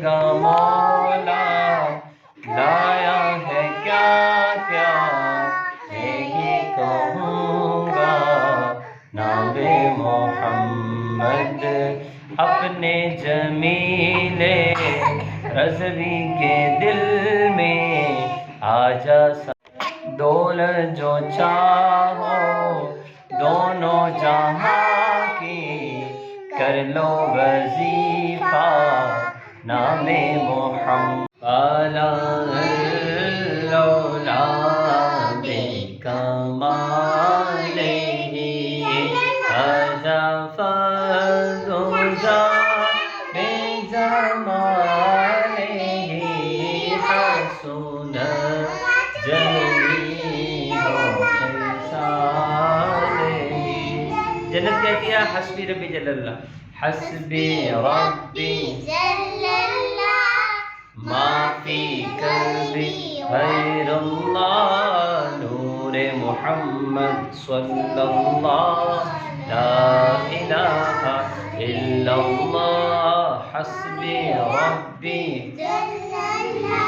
گا مولا، لایا ہے کیا کیا یہی کہوں گا، نام محمد اپنے جمیل رضوی کے دل میں آجا، دولت جو چاہو دونوں جہاں کی، کر لو وظیفہ نام محمد، لولا بکمالہ حذف الرضا بجمالہ حسن جمیع خصالہ۔ جنت کہتی ہے حسبی ربی جل اللہ، حسبی ربی جل اللہ، ما فی قلبی غیر اللہ، نور محمد صلی اللہ، لا الہ الا اللہ، حسبی ربی جل اللہ،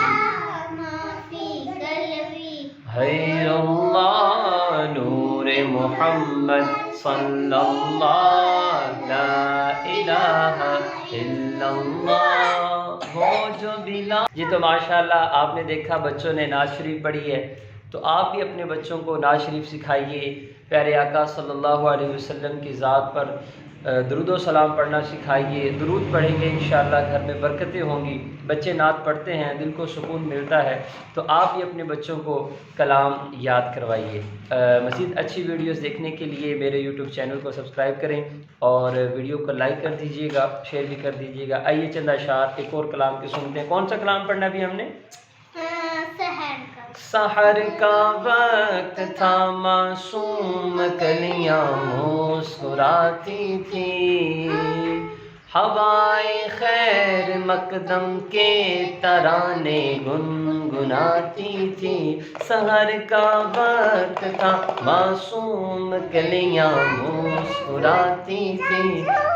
ما فی قلبی غیر اللہ، نور محمد صلی اللہ، لا الہ الا اللہ۔ وہ جو بلا، یہ تو ماشاءاللہ آپ نے دیکھا بچوں نے نعت شریف پڑھی ہے، تو آپ بھی اپنے بچوں کو نعت شریف سکھائیے، پیارے آقا صلی اللہ علیہ وسلم کی ذات پر درود و سلام پڑھنا سکھائیے، درود پڑھیں گے انشاءاللہ گھر میں برکتیں ہوں گی، بچے نعت پڑھتے ہیں دل کو سکون ملتا ہے، تو آپ بھی اپنے بچوں کو کلام یاد کروائیے۔ مزید اچھی ویڈیوز دیکھنے کے لیے میرے یوٹیوب چینل کو سبسکرائب کریں اور ویڈیو کو لائک کر دیجیے گا، شیئر بھی کر دیجیے گا۔ آئیے چند اشعار ایک اور کلام کے سنتے ہیں۔ کون سا کلام پڑھنا بھی ہم نے؟ سحر کا وقت تھا، معصوم کلیاں مسکراتی تھی، ہوائے خیر مقدم کے ترانے گنگناتی تھی۔ سحر کا وقت تھا، معصوم کلیاں مسکراتی تھی،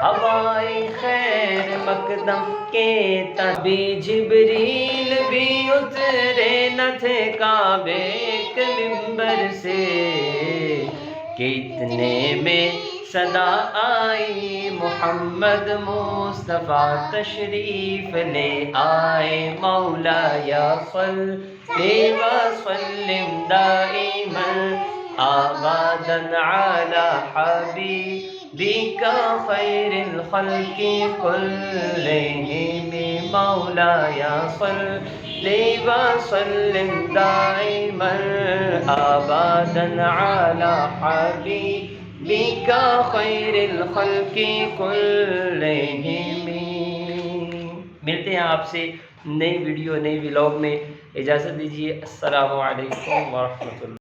ہوائے خیر مقدم کے ترانے، جبریل بھی اترے نہ تھے کعبے کے منبر سے، کہ اتنے میں صدا آئی محمد مصطفیٰ تشریف لے آئے، مولا یا صلی وسلم دائما ابدا علی حبیبک خیر الخلق کلہم، مولا یا صلی وسلم دائما ابدا علی حبیبک خیر الخلق کلہم۔ ملتے ہیں آپ سے نئی ویڈیو نئی ولاگ میں، اجازت دیجیے، السلام علیکم ورحمۃ اللہ۔